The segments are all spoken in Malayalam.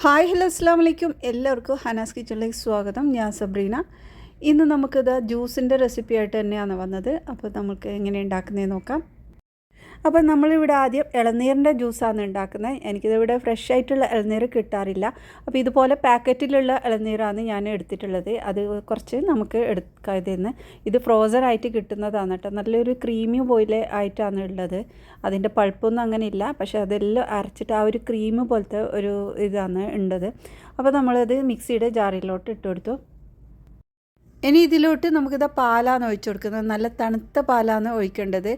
ഹായ് ഹലോ അസ്സാം വലൈക്കും എല്ലാവർക്കും ഹനാസ് കിച്ചണിലേക്ക് സ്വാഗതം. ഞാൻ സബ്രീന. ഇന്ന് നമുക്കിത് ജ്യൂസിൻ്റെ റെസിപ്പി ആയിട്ട് തന്നെയാണ് വന്നത്. അപ്പോൾ നമുക്ക് എങ്ങനെ ഉണ്ടാക്കുന്നതെന്ന് നോക്കാം. അപ്പോൾ നമ്മളിവിടെ ആദ്യം ഇളനീരിൻ്റെ ജ്യൂസാണ് ഉണ്ടാക്കുന്നത്. എനിക്കിതിവിടെ ഫ്രഷ് ആയിട്ടുള്ള ഇളനീർ കിട്ടാറില്ല. അപ്പോൾ ഇതുപോലെ പാക്കറ്റിലുള്ള ഇളനീരാണ് ഞാൻ എടുത്തിട്ടുള്ളത്. അത് കുറച്ച് നമുക്ക് എടുക്കാം. ഇതിന്ന് ഇത് ഫ്രോസൺ ആയിട്ട് കിട്ടുന്നതാണ് കേട്ടോ. നല്ലൊരു ക്രീമി പോലെ ആയിട്ടാണ് ഉള്ളത്. അതിൻ്റെ പൾപ്പൊന്നും അങ്ങനെ ഇല്ല, പക്ഷേ അതെല്ലാം അരച്ചിട്ട് ആ ഒരു ക്രീം പോലത്തെ ഒരു ഇതാണ് ഉള്ളത്. അപ്പോൾ നമ്മളത് മിക്സിയുടെ ജാറിലോട്ട് ഇട്ട് കൊടുത്തു. ഇനി ഇതിലോട്ട് നമുക്കിത് പാലാണ് ഒഴിച്ചു കൊടുക്കുന്നത്. നല്ല തണുത്ത പാലാണ് ഒഴിക്കേണ്ടത്.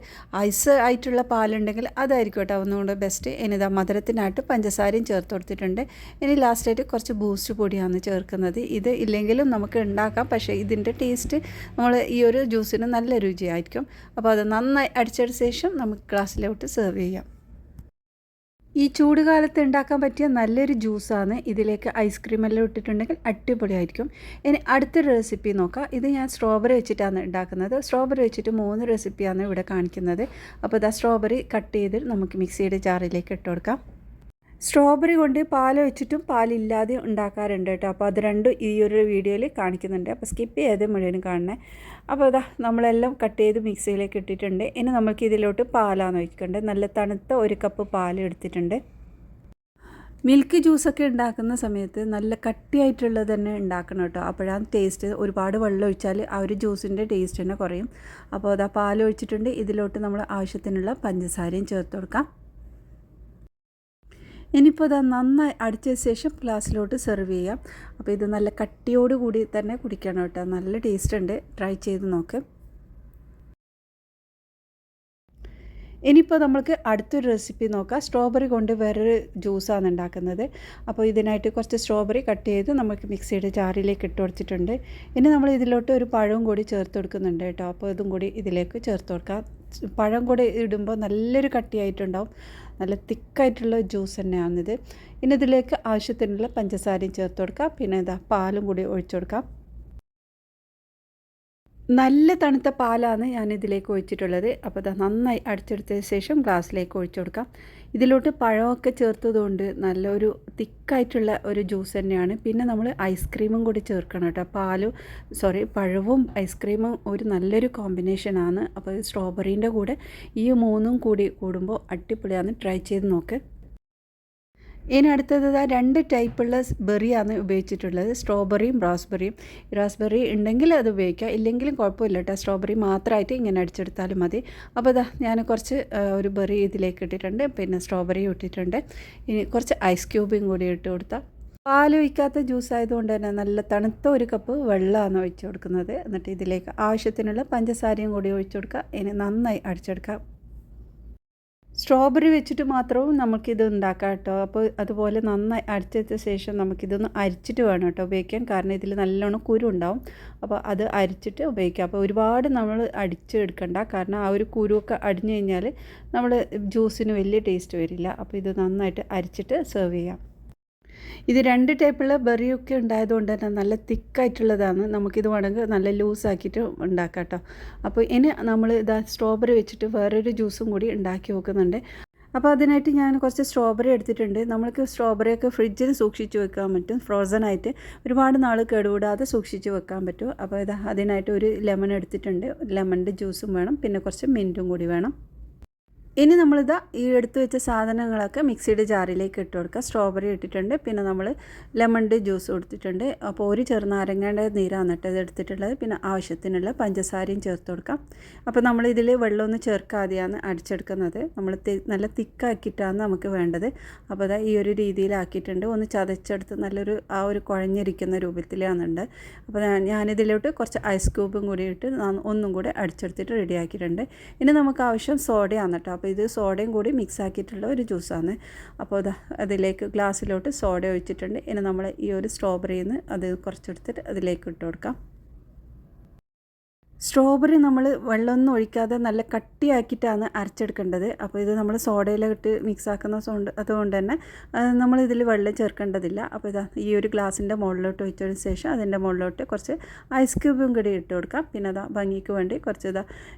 ഐസ് ആയിട്ടുള്ള പാലുണ്ടെങ്കിൽ അതായിരിക്കും കേട്ടോ ഒന്നുകൊണ്ട് ബെസ്റ്റ്. ഇനി ഇതാ മധുരത്തിനായിട്ട് പഞ്ചസാരയും ചേർത്ത് കൊടുത്തിട്ടുണ്ട്. ഇനി ലാസ്റ്റായിട്ട് കുറച്ച് ബൂസ്റ്റ് പൊടിയാണ് ചേർക്കുന്നത്. ഇത് ഇല്ലെങ്കിലും നമുക്ക് ഉണ്ടാക്കാം, പക്ഷേ ഇതിൻ്റെ ടേസ്റ്റ് നമ്മൾ ഈ ഒരു ജ്യൂസിന് നല്ല രുചിയായിരിക്കും. അപ്പോൾ അത് നന്നായി അടിച്ചതിന് ശേഷം നമുക്ക് ഗ്ലാസ്സിലോട്ട് സെർവ് ചെയ്യാം. ഈ ചൂട് കാലത്ത് ഉണ്ടാക്കാൻ പറ്റിയ നല്ലൊരു ജ്യൂസാണ്. ഇതിലേക്ക് ഐസ്ക്രീമെല്ലാം ഇട്ടിട്ടുണ്ടെങ്കിൽ അടിപൊളിയായിരിക്കും. ഇനി അടുത്തൊരു റെസിപ്പി നോക്കാം. ഇത് ഞാൻ സ്ട്രോബെറി വെച്ചിട്ടാണ് ഉണ്ടാക്കുന്നത്. സ്ട്രോബെറി വെച്ചിട്ട് 3 റെസിപ്പിയാണ് ഇവിടെ കാണിക്കുന്നത്. അപ്പോൾ ഇതാ സ്ട്രോബെറി കട്ട് ചെയ്ത് നമുക്ക് മിക്സിയുടെ ജാറിലേക്ക് ഇട്ട് കൊടുക്കാം. സ്ട്രോബെറി കൊണ്ട് പാൽ വെച്ചിട്ടും പാലില്ലാതെ ഉണ്ടാക്കാറുണ്ട് കേട്ടോ. അപ്പോൾ അത് രണ്ടും ഈ ഒരു വീഡിയോയിൽ കാണിക്കുന്നുണ്ട്. അപ്പോൾ സ്കിപ്പ് ചെയ്ത് മുഴുവനും കാണണേ. അപ്പോൾ ഇതാ നമ്മളെല്ലാം കട്ട് ചെയ്ത് മിക്സിയിലേക്ക് ഇട്ടിട്ടുണ്ട്. ഇനി നമുക്ക് ഇതിലോട്ട് പാലാണ് ഒഴിക്കേണ്ടത്. നല്ല തണുത്ത 1 കപ്പ് പാൽ എടുത്തിട്ടുണ്ട്. മിൽക്ക് ജ്യൂസൊക്കെ ഉണ്ടാക്കുന്ന സമയത്ത് നല്ല കട്ടിയായിട്ടുള്ളത് തന്നെ ഉണ്ടാക്കണം കേട്ടോ. അപ്പോഴാണ് ടേസ്റ്റ്. ഒരുപാട് വെള്ളം ഒഴിച്ചാൽ ആ ഒരു ജ്യൂസിൻ്റെ ടേസ്റ്റ് തന്നെ കുറയും. അപ്പോൾ അതാ പാൽ ഒഴിച്ചിട്ടുണ്ട്. ഇതിലോട്ട് നമ്മൾ ആവശ്യത്തിനുള്ള പഞ്ചസാരയും ചേർത്ത് കൊടുക്കാം. ഇനിയിപ്പോൾ അത് നന്നായി അടിച്ച ശേഷം ഗ്ലാസ്സിലോട്ട് സെർവ് ചെയ്യാം. അപ്പോൾ ഇത് നല്ല കട്ടിയോട് കൂടി തന്നെ കുടിക്കണം കേട്ടോ. നല്ല ടേസ്റ്റ് ഉണ്ട്. ട്രൈ ചെയ്ത് നോക്ക്. ഇനിയിപ്പോൾ നമുക്ക് അടുത്തൊരു റെസിപ്പി നോക്കാം. സ്ട്രോബെറി കൊണ്ട് വേറൊരു ജ്യൂസാണ് ഉണ്ടാക്കുന്നത്. അപ്പോൾ ഇതിനായിട്ട് കുറച്ച് സ്ട്രോബെറി കട്ട് ചെയ്ത് നമുക്ക് മിക്സിയുടെ ജാറിലേക്ക് ഇട്ട് കൊടുത്തിട്ടുണ്ട്. ഇനി നമ്മൾ ഇതിലോട്ട് ഒരു പഴവും കൂടി ചേർത്ത് കൊടുക്കുന്നുണ്ട് കേട്ടോ. അപ്പോൾ ഇതും കൂടി ഇതിലേക്ക് ചേർത്ത് കൊടുക്കാം. പഴം കൂടി ഇടുമ്പോൾ നല്ലൊരു കട്ടിയായിട്ടുണ്ടാവും. നല്ല തിക്കായിട്ടുള്ള ജ്യൂസ് തന്നെയാണിത്. ഇനി ഇതിലേക്ക് ആവശ്യത്തിനുള്ള പഞ്ചസാരയും ചേർത്ത് കൊടുക്കാം. പിന്നെ ഇതാ പാലും കൂടി ഒഴിച്ചു കൊടുക്കാം. നല്ല തണുത്ത പാലാണ് ഞാൻ ഇതിലേക്ക് ഒഴിച്ചിട്ടുള്ളത്. അപ്പോൾ ഇത് നന്നായി അടിച്ചെടുത്തതിന് ശേഷം ഗ്ലാസ്സിലേക്ക് ഒഴിച്ചു കൊടുക്കാം. ഇതിലോട്ട് പഴമൊക്കെ ചേർത്തതുകൊണ്ട് നല്ലൊരു തിക്കായിട്ടുള്ള ഒരു ജ്യൂസ് തന്നെയാണ്. പിന്നെ നമ്മൾ ഐസ്ക്രീമും കൂടി ചേർക്കണം കേട്ടോ. പഴവും ഐസ്ക്രീമും ഒരു നല്ലൊരു കോമ്പിനേഷനാണ്. അപ്പോൾ സ്ട്രോബെറീൻ്റെ കൂടെ ഈ 3ഉം കൂടി കൂടുമ്പോൾ അടിപൊളിയാണ്. ട്രൈ ചെയ്ത് നോക്ക്. ഇനി അടുത്തത് 2 ടൈപ്പുള്ള ബെറിയാണ് ഉപയോഗിച്ചിട്ടുള്ളത്. സ്ട്രോബെറിയും റാസ്ബെറിയും. റാസ്ബെറി ഉണ്ടെങ്കിൽ അത് ഉപയോഗിക്കാം, ഇല്ലെങ്കിലും കുഴപ്പമില്ല കേട്ടോ. സ്ട്രോബെറി മാത്രമായിട്ട് ഇങ്ങനെ അടിച്ചെടുത്താലും മതി. അപ്പോൾ ഇതാ ഞാൻ കുറച്ച് ഒരു ബെറി ഇതിലേക്ക് ഇട്ടിട്ടുണ്ട്. പിന്നെ സ്ട്രോബെറിയും ഇട്ടിട്ടുണ്ട്. ഇനി കുറച്ച് ഐസ് ക്യൂബും കൂടി ഇട്ട് കൊടുത്താൽ പാലൊഴിക്കാത്ത ജ്യൂസ് ആയതുകൊണ്ട് തന്നെ നല്ല തണുത്ത 1 കപ്പ് വെള്ളമാണ് ഒഴിച്ചു കൊടുക്കുന്നത്. എന്നിട്ട് ഇതിലേക്ക് ആവശ്യത്തിനുള്ള പഞ്ചസാരയും കൂടി ഒഴിച്ചു കൊടുക്കുക. ഇനി നന്നായി അടിച്ചെടുക്കാം. സ്ട്രോബെറി വെച്ചിട്ട് മാത്രവും നമുക്കിത് ഉണ്ടാക്കാം കേട്ടോ. അപ്പോൾ അതുപോലെ നന്നായി അരിച്ചെടുത്ത ശേഷം നമുക്കിതൊന്ന് അരിച്ചിട്ട് വേണം കേട്ടോ ഉപയോഗിക്കാൻ. കാരണം ഇതിൽ നല്ലോണം കുരു ഉണ്ടാവും. അപ്പോൾ അത് അരിച്ചിട്ട് ഉപയോഗിക്കാം. അപ്പോൾ ഒരുപാട് നമ്മൾ അടിച്ചെടുക്കണ്ട. കാരണം ആ ഒരു കുരുവൊക്കെ അടിഞ്ഞു കഴിഞ്ഞാൽ നമ്മൾ ജ്യൂസിന് വലിയ ടേസ്റ്റ് വരില്ല. അപ്പോൾ ഇത് നന്നായിട്ട് അരിച്ചിട്ട് സെർവ് ചെയ്യാം. ഇത് 2 ടൈപ്പുള്ള ബെറിയൊക്കെ ഉണ്ടായതുകൊണ്ട് തന്നെ നല്ല തിക്കായിട്ടുള്ളതാണ്. നമുക്കിത് വേണമെങ്കിൽ നല്ല ലൂസാക്കിയിട്ട് ഉണ്ടാക്കാം കേട്ടോ. അപ്പോൾ ഇനി നമ്മൾ ഇതാ സ്ട്രോബെറി വെച്ചിട്ട് വേറൊരു ജ്യൂസും കൂടി ഉണ്ടാക്കി നോക്കുന്നുണ്ട്. അപ്പോൾ അതിനായിട്ട് ഞാൻ കുറച്ച് സ്ട്രോബെറി എടുത്തിട്ടുണ്ട്. നമ്മൾക്ക് സ്ട്രോബെറിയൊക്കെ ഫ്രിഡ്ജിൽ സൂക്ഷിച്ച് വെക്കാൻ പറ്റും. ഫ്രോസൺ ആയിട്ട് ഒരുപാട് നാൾ കേടുകൂടാതെ സൂക്ഷിച്ച് വെക്കാൻ പറ്റും. അപ്പോൾ ഇതാ അതിനായിട്ട് ഒരു ലെമൺ എടുത്തിട്ടുണ്ട്. ലെമണിൻ്റെ ജ്യൂസും വേണം, പിന്നെ കുറച്ച് മിൻറ്റും കൂടി വേണം. ഇനി നമ്മളിതാ ഈ എടുത്തു വെച്ച സാധനങ്ങളൊക്കെ മിക്സിയുടെ ജാറിലേക്ക് ഇട്ട് കൊടുക്കുക. സ്ട്രോബെറി ഇട്ടിട്ടുണ്ട്, പിന്നെ നമ്മൾ ലെമണിൻ്റെ ജ്യൂസ് കൊടുത്തിട്ടുണ്ട്. അപ്പോൾ ഒരു ചെറുനാരങ്ങയുടെ നീരാണ് ഇത് എടുത്തിട്ടുള്ളത്. പിന്നെ ആവശ്യത്തിനുള്ള പഞ്ചസാരയും ചേർത്ത് കൊടുക്കാം. അപ്പോൾ നമ്മളിതിൽ വെള്ളമൊന്നും ചേർക്കാതെയാണ് അടിച്ചെടുക്കുന്നത്. നമ്മൾ നല്ല തിക്കാക്കിയിട്ടാണ് നമുക്ക് വേണ്ടത്. അപ്പോൾ അതാ ഈ ഒരു രീതിയിലാക്കിയിട്ടുണ്ട്. ഒന്ന് ചതച്ചെടുത്ത് നല്ലൊരു ആ ഒരു കുഴഞ്ഞിരിക്കുന്ന രൂപത്തിലാണുണ്ട്. അപ്പോൾ ഞാനിതിലോട്ട് കുറച്ച് ഐസ് ക്യൂബും കൂടി ഇട്ട് ഒന്നും കൂടി അടിച്ചെടുത്തിട്ട് റെഡിയാക്കിയിട്ടുണ്ട്. ഇനി നമുക്ക് ആവശ്യം സോഡയാണ് കേട്ടോ. അപ്പോൾ ഇത് സോഡയും കൂടി മിക്സ് ആക്കിയിട്ടുള്ള ഒരു ജ്യൂസാണ്. അപ്പോൾ അതിലേക്ക് ഗ്ലാസ്സിലോട്ട് സോഡ ഒഴിച്ചിട്ടുണ്ട്. ഇനി നമ്മൾ ഈ ഒരു സ്ട്രോബെറിയിൽ നിന്ന് അത് കുറച്ചെടുത്തിട്ട് അതിലേക്ക് ഇട്ട് കൊടുക്കാം. സ്ട്രോബെറി നമ്മൾ വെള്ളമൊന്നും ഒഴിക്കാതെ നല്ല കട്ടിയാക്കിയിട്ടാണ് അരച്ചെടുക്കേണ്ടത്. അപ്പോൾ ഇത് നമ്മൾ സോഡയിലിട്ട് മിക്സ് ആക്കുന്ന അതുകൊണ്ട് തന്നെ നമ്മളിതിൽ വെള്ളം ചേർക്കേണ്ടതില്ല. അപ്പോൾ ഇതാ ഈ ഒരു ഗ്ലാസിൻ്റെ മുകളിലോട്ട് ഒഴിച്ചതിന് ശേഷം അതിൻ്റെ മുകളിലോട്ട് കുറച്ച് ഐസ് ക്യൂബും കൂടി ഇട്ട് കൊടുക്കാം. പിന്നെ അതാ ഭംഗിക്ക് വേണ്ടി കുറച്ച്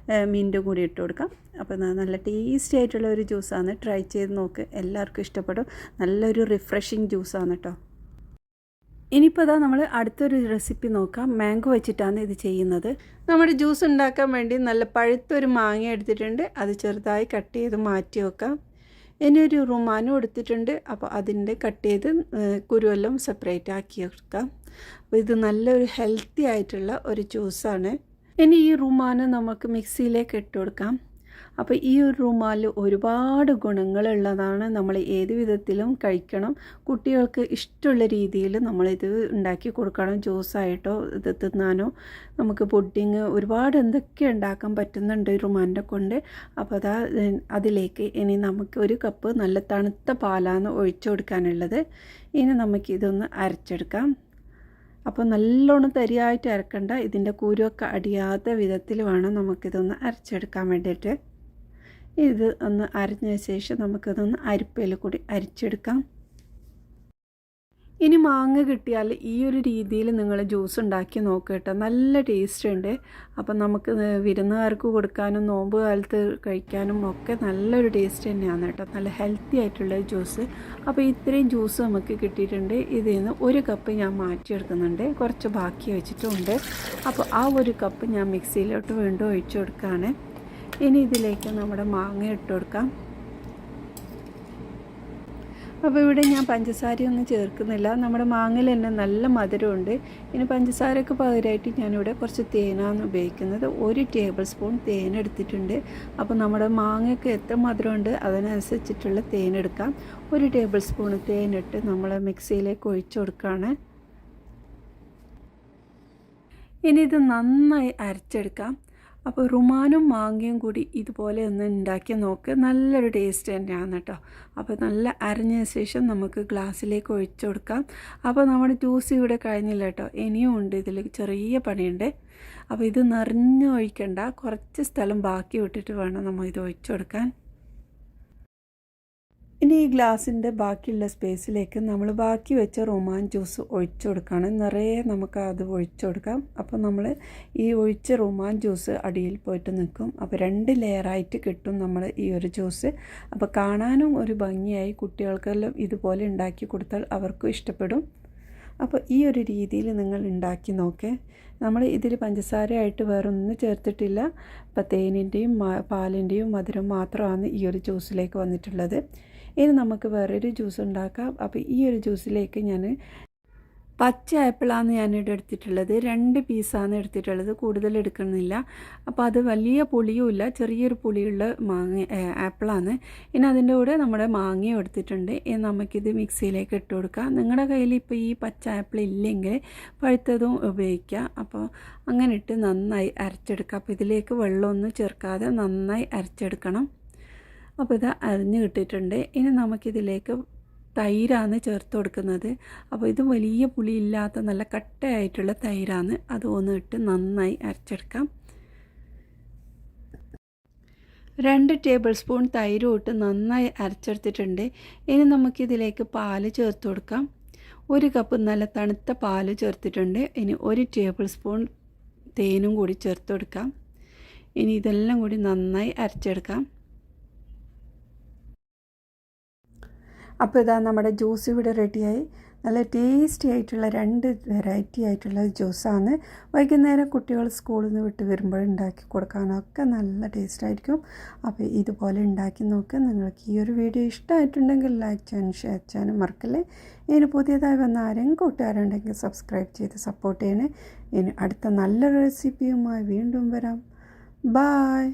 മിൻറ്റും കൂടി ഇട്ട് കൊടുക്കാം. അപ്പോൾ നല്ല ടേസ്റ്റി ആയിട്ടുള്ള ഒരു ജ്യൂസാണ്. ട്രൈ ചെയ്ത് നോക്ക്, എല്ലാവർക്കും ഇഷ്ടപ്പെടും. നല്ലൊരു റിഫ്രഷിങ് ജ്യൂസാണ് കേട്ടോ. ഇനിയിപ്പോൾ അതാ നമ്മൾ അടുത്തൊരു റെസിപ്പി നോക്കാം. മാംഗോ വെച്ചിട്ടാണ് ഇത് ചെയ്യുന്നത്. നമ്മുടെ ജ്യൂസ് ഉണ്ടാക്കാൻ വേണ്ടി നല്ല പഴുത്തൊരു മാങ്ങ എടുത്തിട്ടുണ്ട്. അത് ചെറുതായി കട്ട് ചെയ്ത് മാറ്റി വെക്കാം. ഇനി ഒരു റുമാനും എടുത്തിട്ടുണ്ട്. അപ്പോൾ അതിൻ്റെ കട്ട് ചെയ്ത് കുരുവെല്ലാം സെപ്പറേറ്റ് ആക്കി വെക്കാം. അപ്പോൾ ഇത് നല്ലൊരു ഹെൽത്തി ആയിട്ടുള്ള ഒരു ജ്യൂസാണ്. ഇനി ഈ റുമാന് നമുക്ക് മിക്സിയിലേക്ക് ഇട്ട് കൊടുക്കാം. അപ്പോൾ ഈ ഒരു റുമാൽ ഒരുപാട് ഗുണങ്ങളുള്ളതാണ്. നമ്മൾ ഏത് വിധത്തിലും കഴിക്കണം. കുട്ടികൾക്ക് ഇഷ്ടമുള്ള രീതിയിൽ നമ്മളിത് ഉണ്ടാക്കി കൊടുക്കണം. ജ്യൂസായിട്ടോ ഇത് തിന്നാനോ നമുക്ക് പുഡിങ് ഒരുപാട് എന്തൊക്കെ ഉണ്ടാക്കാൻ പറ്റുന്നുണ്ട് റുമാലിനെ കൊണ്ട്. അപ്പോൾ അതിലേക്ക് ഇനി നമുക്ക് ഒരു കപ്പ് നല്ല തണുത്ത പാലാണ് ഒഴിച്ചു കൊടുക്കാനുള്ളത്. ഇനി നമുക്കിതൊന്ന് അരച്ചെടുക്കാം. അപ്പോൾ നല്ലോണം തരിയായിട്ട് അരക്കണ്ട. ഇതിൻ്റെ കുരുവൊക്കെ അടിയാത്ത വിധത്തിൽ വേണം നമുക്കിതൊന്ന് അരച്ചെടുക്കാൻ വേണ്ടിയിട്ട്. ഇത് ഒന്ന് അരഞ്ഞ ശേഷം നമുക്കിതൊന്ന് അരിപ്പയിൽ കൂടി അരിച്ചെടുക്കാം. ഇനി മാങ്ങ കിട്ടിയാൽ ഈ ഒരു രീതിയിൽ നിങ്ങൾ ജ്യൂസ് ഉണ്ടാക്കി നോക്കുക കേട്ടോ. നല്ല ടേസ്റ്റ് ഉണ്ട്. അപ്പം നമുക്ക് വിരുന്നുകാർക്ക് കൊടുക്കാനും നോമ്പ് കാലത്ത് കഴിക്കാനും ഒക്കെ നല്ലൊരു ടേസ്റ്റ് തന്നെയാണ് കേട്ടോ. നല്ല ഹെൽത്തി ആയിട്ടുള്ള ജ്യൂസ്. അപ്പോൾ ഇത്രയും ജ്യൂസ് നമുക്ക് കിട്ടിയിട്ടുണ്ട്. ഇതിൽ നിന്ന് ഒരു കപ്പ് ഞാൻ മാറ്റിയെടുക്കുന്നുണ്ട്. കുറച്ച് ബാക്കി വെച്ചിട്ടുമുണ്ട്. അപ്പോൾ ആ ഒരു കപ്പ് ഞാൻ മിക്സിയിലോട്ട് വീണ്ടും ഒഴിച്ചു കൊടുക്കുകയാണ്. ഇനി ഇതിലേക്ക് നമ്മുടെ മാങ്ങ ഇട്ട് കൊടുക്കാം. അപ്പോൾ ഇവിടെ ഞാൻ പഞ്ചസാരയൊന്നും ചേർക്കുന്നില്ല. നമ്മുടെ മാങ്ങയിൽ തന്നെ നല്ല മധുരമുണ്ട്. ഇനി പഞ്ചസാരയ്ക്ക് പകരമായിട്ട് ഞാനിവിടെ കുറച്ച് തേനാണ് ഉപയോഗിക്കുന്നത്. 1 ടേബിൾ സ്പൂൺ തേൻ എടുത്തിട്ടുണ്ട്. അപ്പോൾ നമ്മുടെ മാങ്ങയ്ക്ക് എത്ര മധുരമുണ്ട് അതിനനുസരിച്ചിട്ടുള്ള തേൻ എടുക്കാം. 1 ടേബിൾ സ്പൂൺ തേനിട്ട് നമ്മൾ മിക്സിയിലേക്ക് ഒഴിച്ചു കൊടുക്കുകയാണ്. ഇനി ഇത് നന്നായി അരച്ചെടുക്കാം. അപ്പോൾ റുമാനും മാങ്ങയും കൂടി ഇതുപോലെ ഒന്ന് ഉണ്ടാക്കി നോക്ക്. നല്ലൊരു ടേസ്റ്റ് തന്നെയാണ് കേട്ടോ. അപ്പോൾ നല്ല അരഞ്ഞ ശേഷം നമുക്ക് ഗ്ലാസ്സിലേക്ക് ഒഴിച്ചു കൊടുക്കാം. അപ്പോൾ നമ്മുടെ ജ്യൂസ് ഇവിടെ കഴിഞ്ഞില്ല കേട്ടോ. ഇനിയും ഉണ്ട്, ഇതിൽ ചെറിയ പണിയുണ്ട്. അപ്പോൾ ഇത് നിറഞ്ഞു ഒഴിക്കണ്ട. കുറച്ച് സ്ഥലം ബാക്കി വിട്ടിട്ട് വേണം നമ്മൾ ഇത് ഒഴിച്ചു കൊടുക്കാൻ. ഇനി ഈ ഗ്ലാസിൻ്റെ ബാക്കിയുള്ള സ്പേസിലേക്ക് നമ്മൾ ബാക്കി വെച്ച റുമാൻ ജ്യൂസ് ഒഴിച്ചു കൊടുക്കണം. നിറയെ നമുക്ക് അത് ഒഴിച്ചു കൊടുക്കാം. അപ്പോൾ നമ്മൾ ഈ ഒഴിച്ച റുമാൻ ജ്യൂസ് അടിയിൽ പോയിട്ട് നിൽക്കും. അപ്പോൾ 2 ലെയറായിട്ട് കിട്ടും നമ്മൾ ഈ ഒരു ജ്യൂസ്. അപ്പോൾ കാണാനും ഒരു ഭംഗിയായി. കുട്ടികൾക്കെല്ലാം ഇതുപോലെ ഉണ്ടാക്കി കൊടുത്താൽ അവർക്കും ഇഷ്ടപ്പെടും. അപ്പോൾ ഈ ഒരു രീതിയിൽ നിങ്ങൾ ഉണ്ടാക്കി നോക്കേ. നമ്മൾ ഇതിൽ പഞ്ചസാരയായിട്ട് വേറെ ഒന്നും ചേർത്തിട്ടില്ല. അപ്പോൾ തേനിൻ്റെയും പാലിൻ്റെയും മധുരം മാത്രമാണ് ഈ ഒരു ജ്യൂസിലേക്ക് വന്നിട്ടുള്ളത്. ഇനി നമുക്ക് വേറൊരു ജ്യൂസ് ഉണ്ടാക്കാം. അപ്പോൾ ഈ ഒരു ജ്യൂസിലേക്ക് ഞാൻ പച്ച ആപ്പിളാണ് ഞാനിവിടെ എടുത്തിട്ടുള്ളത്. 2 പീസാണ് എടുത്തിട്ടുള്ളത്, കൂടുതൽ എടുക്കുന്നില്ല. അപ്പോൾ അത് വലിയ പുളിയുമില്ല, ചെറിയൊരു പുളിയുള്ള ആപ്പിളാണ്. ഇനി അതിൻ്റെ കൂടെ നമ്മുടെ മാങ്ങയും എടുത്തിട്ടുണ്ട്. ഇനി നമുക്കിത് മിക്സിയിലേക്ക് ഇട്ട് കൊടുക്കാം. നിങ്ങളുടെ കയ്യിൽ ഇപ്പോൾ ഈ പച്ച ആപ്പിൾ ഇല്ലെങ്കിൽ പഴുത്തതും ഉപയോഗിക്കാം. അപ്പോൾ അങ്ങനെ ഇട്ട് നന്നായി അരച്ചെടുക്കാം. അപ്പോൾ ഇതിലേക്ക് വെള്ളമൊന്നും ചേർക്കാതെ നന്നായി അരച്ചെടുക്കണം. അപ്പോൾ ഇത് അരിഞ്ഞ് കിട്ടിയിട്ടുണ്ട്. ഇനി നമുക്കിതിലേക്ക് തൈരാണ് ചേർത്ത് കൊടുക്കുന്നത്. അപ്പോൾ ഇത് വലിയ പുളിയില്ലാത്ത നല്ല കട്ടയായിട്ടുള്ള തൈരാണ്. അത് ഇട്ട് നന്നായി അരച്ചെടുക്കാം. 2 ടേബിൾ സ്പൂൺ തൈരും ഇട്ട് നന്നായി അരച്ചെടുത്തിട്ടുണ്ട്. ഇനി നമുക്കിതിലേക്ക് പാല് ചേർത്ത് കൊടുക്കാം. 1 കപ്പ് നല്ല തണുത്ത പാല് ചേർത്തിട്ടുണ്ട്. ഇനി 1 ടേബിൾ സ്പൂൺ തേനും കൂടി ചേർത്ത് കൊടുക്കാം. ഇനി ഇതെല്ലാം കൂടി നന്നായി അരച്ചെടുക്കാം. അപ്പോൾ ഇതാ നമ്മുടെ ജ്യൂസ് ഇവിടെ റെഡിയായി. നല്ല ടേസ്റ്റി ആയിട്ടുള്ള 2 വെറൈറ്റി ആയിട്ടുള്ള ജ്യൂസാണ്. വൈകുന്നേരം കുട്ടികൾ സ്കൂളിൽ നിന്ന് വിട്ട് വരുമ്പോൾ ഉണ്ടാക്കി കൊടുക്കാനൊക്കെ നല്ല ടേസ്റ്റായിരിക്കും. അപ്പോൾ ഇതുപോലെ ഉണ്ടാക്കി നോക്കുക. നിങ്ങൾക്ക് ഈ ഒരു വീഡിയോ ഇഷ്ടമായിട്ടുണ്ടെങ്കിൽ ലൈക്ക് ചെയ്യാനും ഷെയർ ചെയ്യാനും മറക്കല്ലേ. ഇനി പുതിയതായി വന്ന ആരെങ്കിലും കൂട്ടുകാരുണ്ടെങ്കിൽ സബ്സ്ക്രൈബ് ചെയ്ത് സപ്പോർട്ട് ചെയ്യണേ. ഇനി അടുത്ത നല്ലൊരു റെസിപ്പിയുമായി വീണ്ടും വരാം. ബായ്.